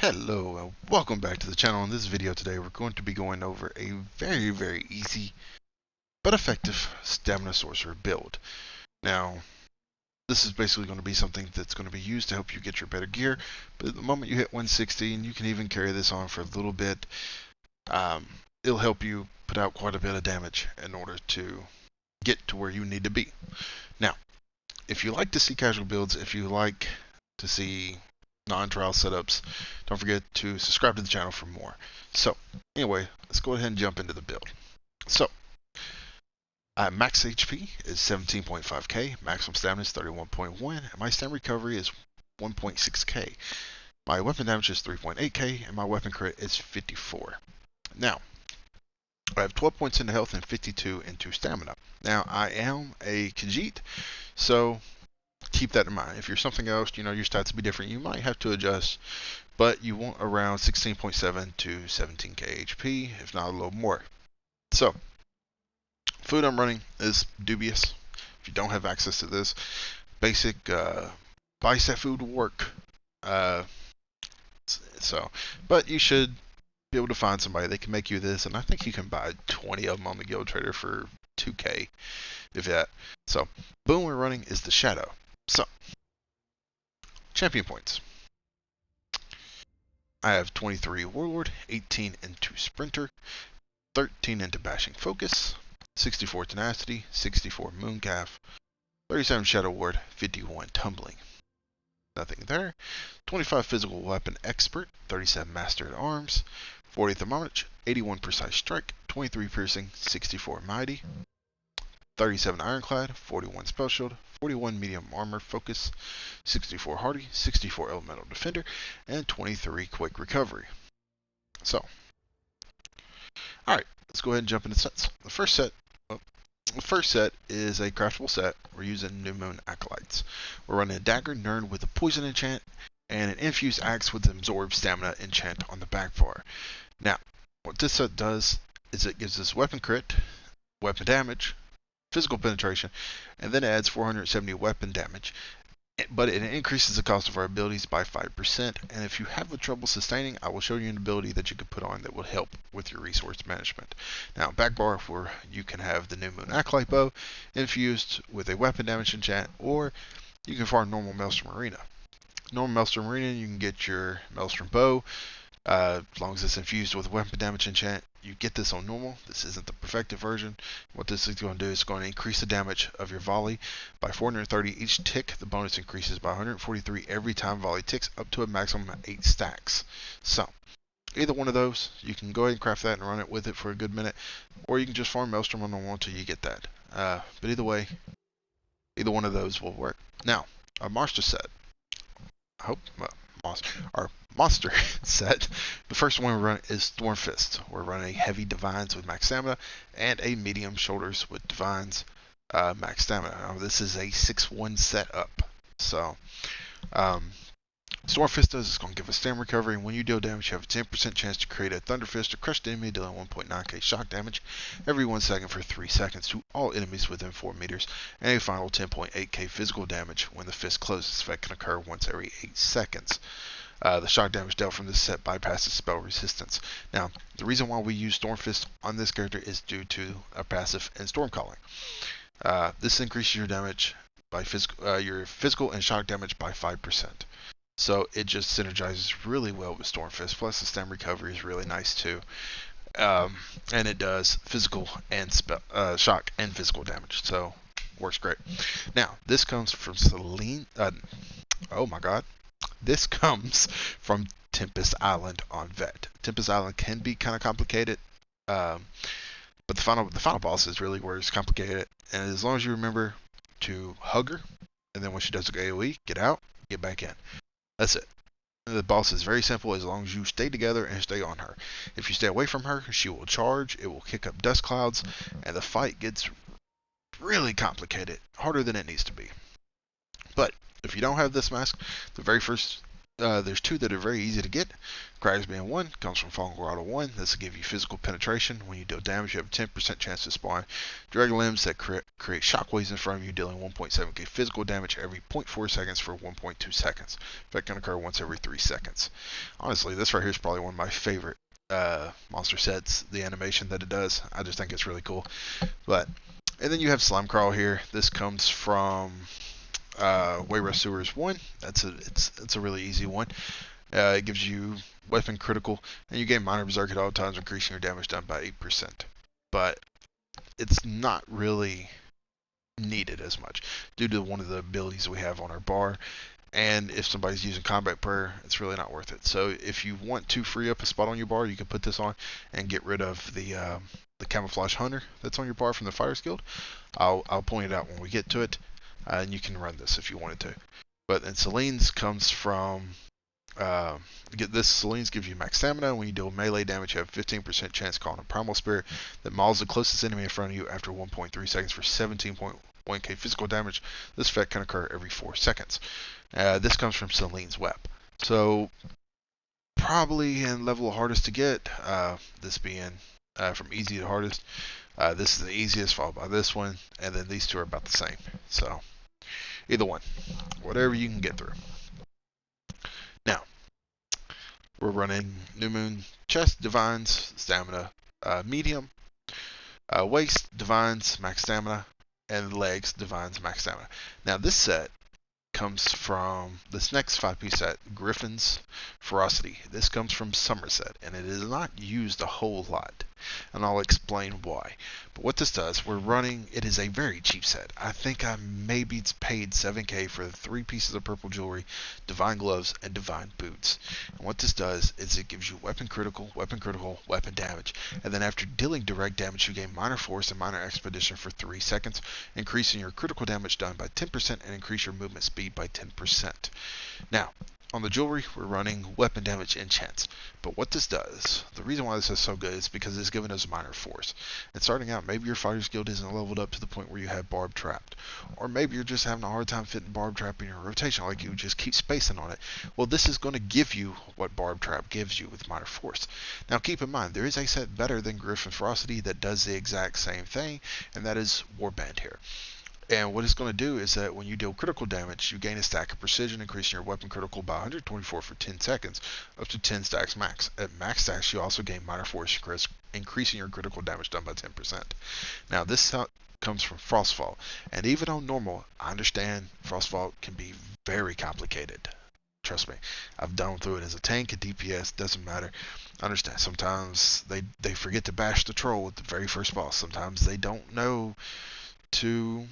Hello and welcome back to the channel. In this video today we're going to be going over a very easy but effective stamina sorcerer build. Now this is basically going to be something that's going to be used to help you get your better gear, but at the moment you hit 160, and you can even carry this on for a little bit, it'll help you put out quite a bit of damage in order to get to where you need to be. Now if you like to see casual builds, if you like to see non-trial setups, don't forget to subscribe to the channel for more. So anyway, let's go ahead and jump into the build. So max HP is 17.5k, maximum stamina is 31.1, and my stamina recovery is 1.6k. My weapon damage is 3.8k, and my weapon crit is 54. Now I have 12 points into health and 52 into stamina. Now I am a Khajiit, so keep that in mind. If you're something else, your stats will be different. You might have to adjust, but you want around 16.7 to 17k HP, if not a little more. So, food I'm running is dubious. If you don't have access to this, basic bicep food will work. But you should be able to find somebody that can make you this, and I think you can buy 20 of them on the Guild Trader for 2k, if that. So, boom, we're running is the Shadow. So, champion points. I have 23 Warlord, 18 into Sprinter, 13 into Bashing Focus, 64 Tenacity, 64 Mooncalf, 37 Shadow Ward, 51 Tumbling. Nothing there. 25 Physical Weapon Expert, 37 Master at Arms, 40 Thermometer, 81 Precise Strike, 23 Piercing, 64 Mighty, 37 Ironclad, 41 Spell Shield, 41 Medium Armor Focus, 64 Hardy, 64 Elemental Defender, and 23 Quick Recovery. So, alright, let's go ahead and jump into sets. The first set is a craftable set. We're using New Moon Acolytes. We're running a Dagger Nern with a Poison enchant, and an Infused Axe with an Absorb Stamina enchant on the back bar. Now, what this set does is it gives us weapon crit, weapon damage, physical penetration, and then adds 470 weapon damage, but it increases the cost of our abilities by 5%. And if you have the trouble sustaining, I will show you an ability that you can put on that will help with your resource management. Now, back bar, where you can have the New Moon Acolyte Bow infused with a weapon damage enchant, or you can farm normal Maelstrom Arena. Normal Maelstrom Arena, you can get your Maelstrom Bow, as long as it's infused with weapon damage enchant. You get this on normal. This isn't the perfected version. What this is going to do is going to increase the damage of your volley by 430 each tick. The bonus increases by 143 every time volley ticks, up to a maximum of 8 stacks. So, either one of those, you can go ahead and craft that and run it with it for a good minute, or you can just farm Maelstrom on normal until you get that. But either way, either one of those will work. Now, our monster set. Our monster set. The first one we run is Stormfist. We're running Heavy Divines with max stamina and a Medium Shoulders with Divines max stamina. Now, this is a 6-1 setup. So, Stormfist does is going to give us stamina recovery, and when you deal damage, you have a 10% chance to create a Thunder Fist or crush the enemy, dealing 1.9k shock damage every 1 second for 3 seconds to all enemies within 4 meters, and a final 10.8k physical damage when the fist closes. This effect can occur once every 8 seconds. The shock damage dealt from this set bypasses spell resistance. Now, the reason why we use Stormfist on this character is due to a passive and Stormcalling. This increases your damage by your physical and shock damage by 5%. So it just synergizes really well with Stormfist. Plus the stamina recovery is really nice too, and it does physical and shock and physical damage. So works great. Now this comes from Celine. Oh my God. This comes from Tempest Island on Vet. Tempest Island can be kind of complicated, but the final boss is really where it's complicated. And as long as you remember to hug her, and then when she does the AOE, get out, get back in. That's it. The boss is very simple as long as you stay together and stay on her. If you stay away from her, she will charge, it will kick up dust clouds, and the fight gets really complicated, harder than it needs to be. But if you don't have this mask, the very first there's two that are very easy to get. Cracks being one, comes from Fallen Grotto 1. This will give you physical penetration. When you deal damage, you have a 10% chance to spawn Dragon Limbs that create shockwaves in front of you, dealing 1.7k physical damage every 0.4 seconds for 1.2 seconds. That can occur once every 3 seconds. Honestly, this right here is probably one of my favorite monster sets, the animation that it does. I just think it's really cool. And then you have Slime Crawl here. This comes from Wayrest Sewers 1. It's a really easy one. It gives you weapon critical, and you gain minor berserk at all times, increasing your damage done by 8%. But it's not really needed as much due to one of the abilities we have on our bar. And if somebody's using combat prayer, it's really not worth it. So if you want to free up a spot on your bar, you can put this on and get rid of the camouflage hunter that's on your bar from the Fire Guild. I'll point it out when we get to it, and you can run this if you wanted to. But then Celine's comes from Celine's gives you max stamina. When you deal melee damage, you have 15% chance calling a primal spirit that mauls the closest enemy in front of you after 1.3 seconds for 17.1k physical damage. This effect can occur every 4 seconds. This comes from Celine's Web. So probably in level of hardest to get, this being from easy to hardest. This is the easiest, followed by this one, and then these two are about the same. So either one, whatever you can get through. Now, we're running New Moon Chest, Divines, Stamina, Medium, Waist, Divines, Max Stamina, and Legs, Divines, Max Stamina. Now, this set comes from this next 5-piece set, Griffin's Ferocity. This comes from Somerset, and it is not used a whole lot, and I'll explain why. But what this does, it is a very cheap set. I think I maybe paid 7k for the 3 pieces of purple jewelry, divine gloves, and divine boots. And what this does is it gives you weapon critical, weapon damage, and then after dealing direct damage, you gain minor force and minor expedition for 3 seconds, increasing your critical damage done by 10% and increase your movement speed by 10%. Now, on the jewelry, we're running weapon damage enchants. But what this does, the reason why this is so good is because it's giving us minor force. And starting out, maybe your fighter's guild isn't leveled up to the point where you have barb trapped. Or maybe you're just having a hard time fitting barb trap in your rotation, like you just keep spacing on it. Well, this is going to give you what barb trap gives you with minor force. Now keep in mind, there is a set better than Griffin's Ferocity that does the exact same thing, and that is Warband here. And what it's going to do is that when you deal critical damage, you gain a stack of precision, increasing your weapon critical by 124 for 10 seconds, up to 10 stacks max. At max stacks, you also gain minor force, increasing your critical damage done by 10%. Now, this comes from Frostfall, and even on normal, I understand Frostfall can be very complicated. Trust me, I've done through it as a tank, a DPS, doesn't matter. I understand sometimes they forget to bash the troll at the very first boss. Sometimes they don't know to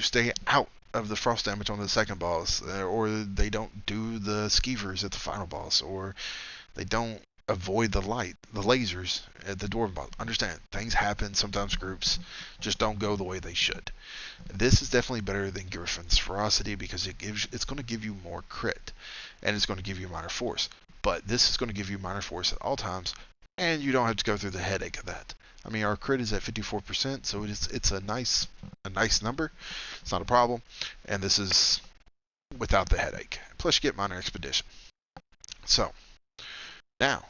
stay out of the frost damage on the second boss, or they don't do the skeevers at the final boss, or they don't avoid the lasers at the dwarven boss. Understand, things happen. Sometimes groups just don't go the way they should. This is definitely better than Griffin's Ferocity because it's going to give you more crit, and it's going to give you minor force. But this is going to give you minor force at all times, and you don't have to go through the headache of that. I mean, our crit is at 54%, so it's a nice number. It's not a problem, and this is without the headache. Plus, you get minor expedition. So, now,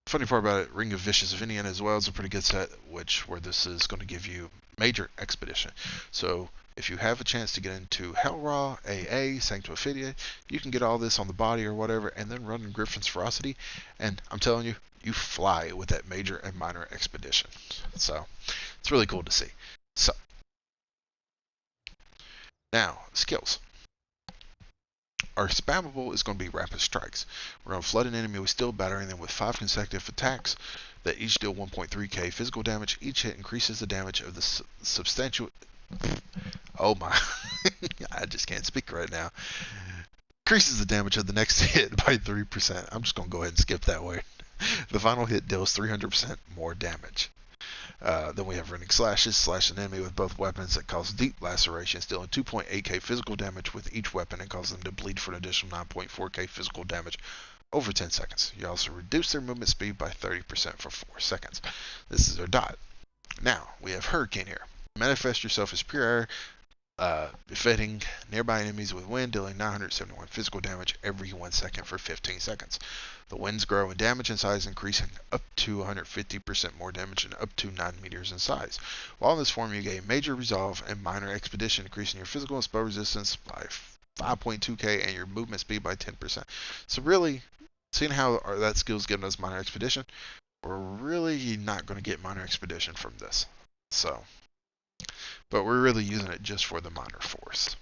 funny part about it, Ring of Vicious Vinian as well is a pretty good set, where this is going to give you major expedition. So, if you have a chance to get into Hellraw, AA, Sanctum Ophidia, you can get all this on the body or whatever, and then run in Griffin's Ferocity, and I'm telling you, you fly with that major and minor expedition. So, it's really cool to see. So, now, skills. Our spammable is going to be Rapid Strikes. We're going to flood an enemy with steel, battering them with 5 consecutive attacks that each deal 1.3k physical damage. Each hit increases the damage of the substantial... Oh my, I just can't speak right now. Increases the damage of the next hit by 3%. I'm just going to go ahead and skip that way. The final hit deals 300% more damage. Then we have Running Slashes. Slash an enemy with both weapons that cause deep lacerations, dealing 2.8k physical damage with each weapon and cause them to bleed for an additional 9.4k physical damage over 10 seconds. You also reduce their movement speed by 30% for 4 seconds. This is their dot. Now, we have Hurricane here. Manifest yourself as pure air Befitting nearby enemies with wind, dealing 971 physical damage every 1 second for 15 seconds. The winds grow in damage and size, increasing up to 150% more damage and up to 9 meters in size. While in this form, you gain major resolve and minor expedition, increasing your physical and spell resistance by 5.2k and your movement speed by 10%. So really, seeing how that skill's giving us minor expedition, we're really not going to get minor expedition from this. So, but we're really using it just for the minor force.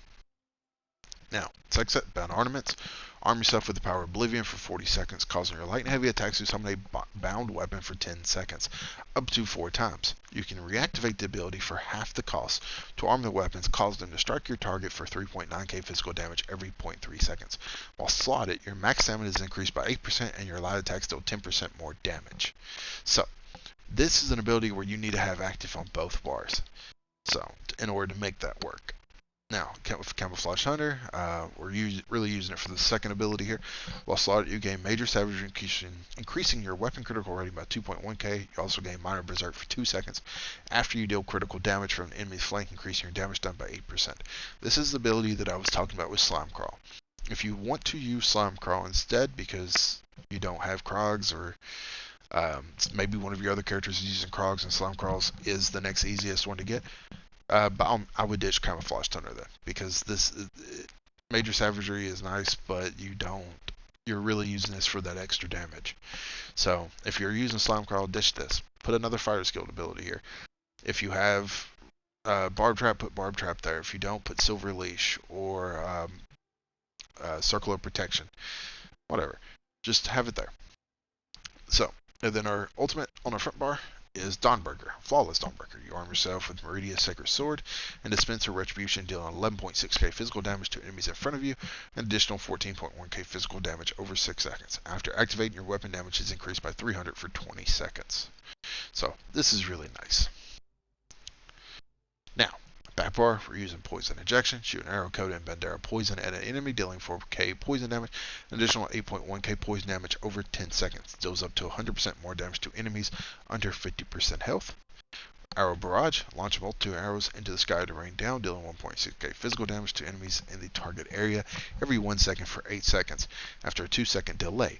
Now, second set, bound ornaments. Arm yourself with the power of Oblivion for 40 seconds, causing your light and heavy attacks to summon a bound weapon for 10 seconds, up to 4 times. You can reactivate the ability for half the cost to arm the weapons, cause them to strike your target for 3.9k physical damage every 0.3 seconds. While slotted, your max stamina is increased by 8% and your light attacks deal 10% more damage. So, this is an ability where you need to have active on both bars. So, in order to make that work. Now, with Camouflage Hunter, we're really using it for the second ability here. While slotted, you gain Major Savagery, increasing your weapon critical rating by 2.1k. You also gain Minor Berserk for 2 seconds after you deal critical damage from an enemy's flank, increasing your damage done by 8%. This is the ability that I was talking about with Slime Crawl. If you want to use Slime Crawl instead because you don't have Krogs, or maybe one of your other characters is using Krogs and Slime Crawls is the next easiest one to get, but I would ditch Camouflage Hunter then, because this Major Savagery is nice, but you're really using this for that extra damage. So if you're using Slime Crawl, ditch this. Put another Fire Skilled ability here. If you have Barb Trap, put Barb Trap there. If you don't, put Silver Leash or Circle of Protection. Whatever. Just have it there. So, and then our ultimate on our front bar is Dawnbreaker, Flawless Dawnbreaker. You arm yourself with Meridia's Sacred Sword and dispense her Retribution, dealing 11.6k physical damage to enemies in front of you, and additional 14.1k physical damage over 6 seconds. After activating, your weapon damage is increased by 300 for 20 seconds. So, this is really nice. Now, back bar, we're using Poison Injection. Shoot an arrow coated in Bandera Poison at an enemy, dealing 4k poison damage, an additional 8.1k poison damage over 10 seconds. Deals up to 100% more damage to enemies under 50% health. Arrow Barrage, launch a multitude of arrows into the sky to rain down, dealing 1.6k physical damage to enemies in the target area every 1 second for 8 seconds after a 2-second delay.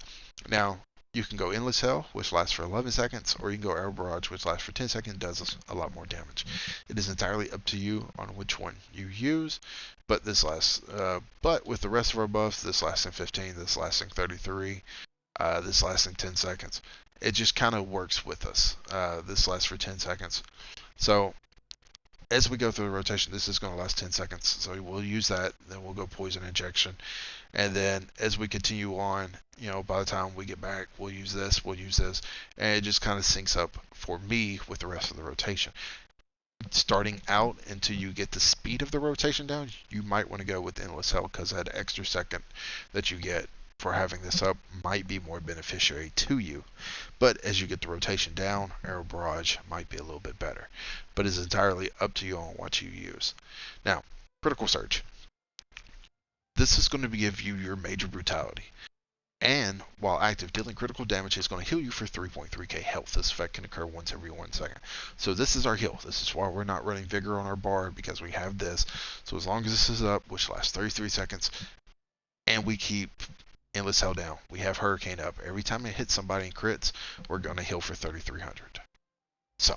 Now, you can go Endless Hell, which lasts for 11 seconds, or you can go Arrow Barrage, which lasts for 10 seconds and does a lot more damage. It is entirely up to you on which one you use, but this lasts, but with the rest of our buffs, this lasting 15, this lasting 33, this lasting 10 seconds. It just kind of works with us. This lasts for 10 seconds. So, as we go through the rotation, this is going to last 10 seconds. So we'll use that, then we'll go Poison Injection. And then as we continue on, by the time we get back, we'll use this, and it just kind of syncs up for me with the rest of the rotation. Starting out until you get the speed of the rotation down, you might want to go with Endless Hell, because that extra second that you get for having this up might be more beneficiary to you. But as you get the rotation down, Arrow Barrage might be a little bit better. But it's entirely up to you on what you use. Now, Critical Surge. This is going to give you your major brutality. And while active, dealing critical damage is going to heal you for 3.3k health. This effect can occur once every 1 second. So this is our heal. This is why we're not running Vigor on our bar, because we have this. So as long as this is up, which lasts 33 seconds, and we keep Endless Hell down, we have Hurricane up. Every time it hits somebody and crits, we're going to heal for 3,300. So,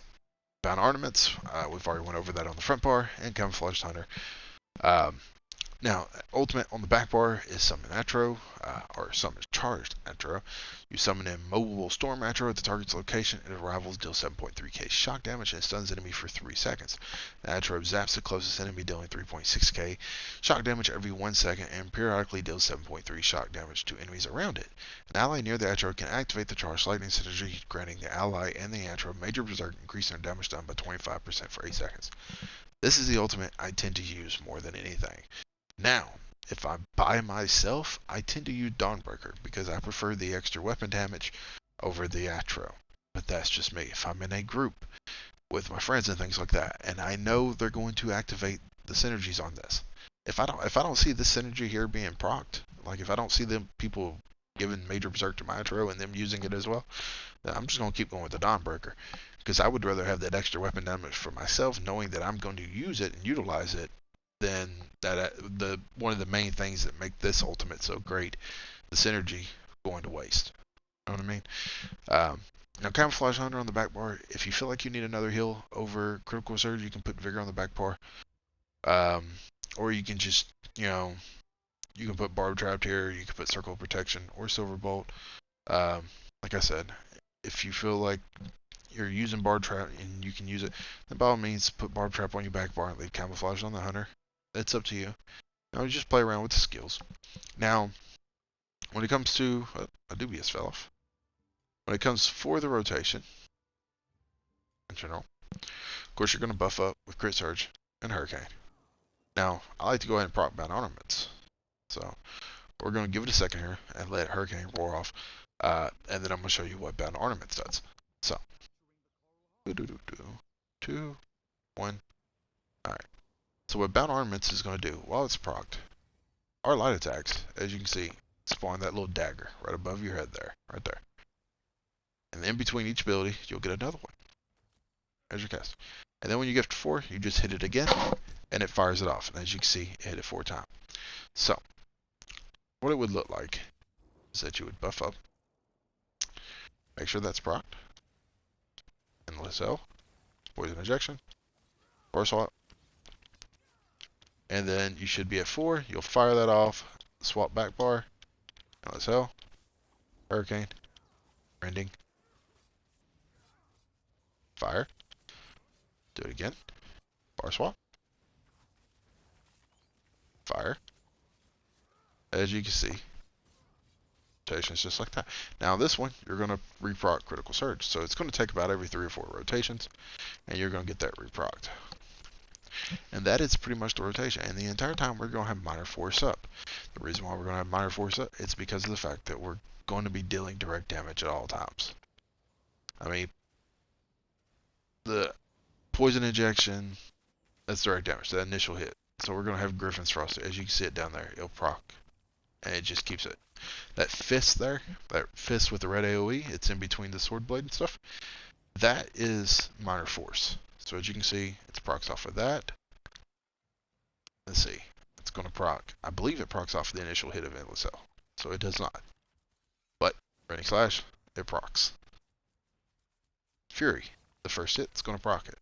Bound Ornaments, we've already went over that on the front bar, and Camouflage Hunter. Now, ultimate on the back bar is Summon Atro, or Summon Charged Atro. You summon in Mobile Storm Atro at the target's location, and arrivals deal 7.3k shock damage and stuns enemy for 3 seconds. The Atro zaps the closest enemy, dealing 3.6k shock damage every 1 second, and periodically deals 7.3 shock damage to enemies around it. An ally near the Atro can activate the Charged Lightning synergy, granting the ally and the Atro Major Berserk, increasing their damage done by 25% for 8 seconds. This is the ultimate I tend to use more than anything. Now, if I'm by myself, I tend to use Dawnbreaker, because I prefer the extra weapon damage over the Atro. But that's just me. If I'm in a group with my friends and things like that, and I know they're going to activate the synergies on this, if I don't see this synergy here being procced, like if I don't see them people giving Major Berserk to my Atro and them using it as well, then I'm just going to keep going with the Dawnbreaker, because I would rather have that extra weapon damage for myself, knowing that I'm going to use it and utilize it then that the one of the main things that make this ultimate so great, the synergy, going to waste. You know what I mean? Now, Camouflage Hunter on the back bar, if you feel like you need another heal over Critical Surge, you can put Vigor on the back bar. Or you can just, you can put Barb Trapped here, you can put Circle of Protection or Silver Bolt. Like I said, if you feel like you're using Barb Trap and you can use it, then by all means put Barb Trap on your back bar and leave Camouflage on the Hunter. It's up to you. Now you just play around with the skills. Now, when it comes to, a Dubious fell off. When it comes for the rotation, in general, of course you're going to buff up with Crit Surge and Hurricane. Now, I like to go ahead and proc Bound Ornaments. So, we're going to give it a second here and let Hurricane roar off. And then I'm going to show you what Bound Ornaments does. So, 2, 1. Alright. So what Bound Ornaments is going to do, while it's procced, our light attacks, as you can see, spawn that little dagger right above your head there. Right there. And in between each ability, you'll get another one as your cast. And then when you get to 4, you just hit it again, and it fires it off. And as you can see, it hit it 4 times. So, what it would look like is that you would buff up, make sure that's procced, Endless L, Poison Injection, Bar Swap, and then you should be at 4. You'll fire that off, swap back bar, Endless L, Hurricane, Rending, fire, do it again, bar swap, fire. As you can see, rotations just like that. Now this one, you're going to reproc Critical Surge, so it's going to take about every 3 or 4 rotations, and you're going to get that reprocced. And that is pretty much the rotation. And the entire time we're going to have Minor Force up. The reason why we're going to have Minor Force up, it's because of the fact that we're going to be dealing direct damage at all times. I mean, the Poison Injection, that's direct damage, that initial hit. So we're going to have Griffin's Frost. As you can see it down there, it'll proc. And it just keeps it. That fist there, that fist with the red AoE, it's in between the sword blade and stuff. That is Minor Force. So as you can see, it's procs off of that. Let's see. It's going to proc. I believe it procs off the initial hit of Endless L. So it does not. But, Rending Slash, it procs. Fury, the first hit, it's going to proc it.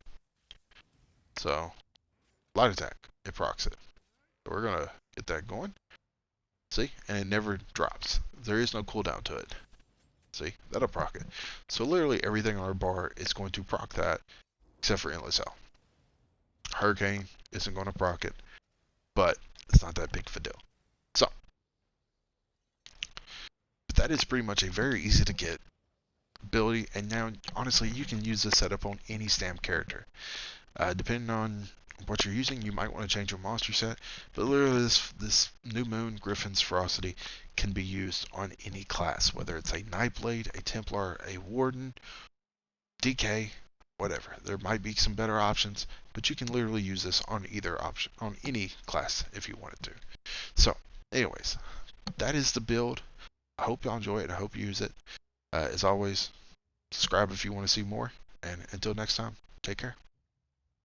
So, Light Attack, it procs it. So we're going to get that going. See? And it never drops. There is no cooldown to it. See? That'll proc it. So literally everything on our bar is going to proc that, except for Endless L. Hurricane isn't going to proc it, but it's not that big of a deal. So, but that is pretty much a very easy to get ability, and now honestly you can use this setup on any stamp character. Depending on what you're using, you might want to change your monster set, but literally this New Moon Griffin's Ferocity can be used on any class, whether it's a Nightblade, a Templar, a Warden, DK, whatever. There might be some better options, but you can literally use this on either option, on any class if you wanted to. So, anyways, that is the build. I hope y'all enjoy it. I hope you use it. As always, subscribe if you want to see more, and until next time, take care.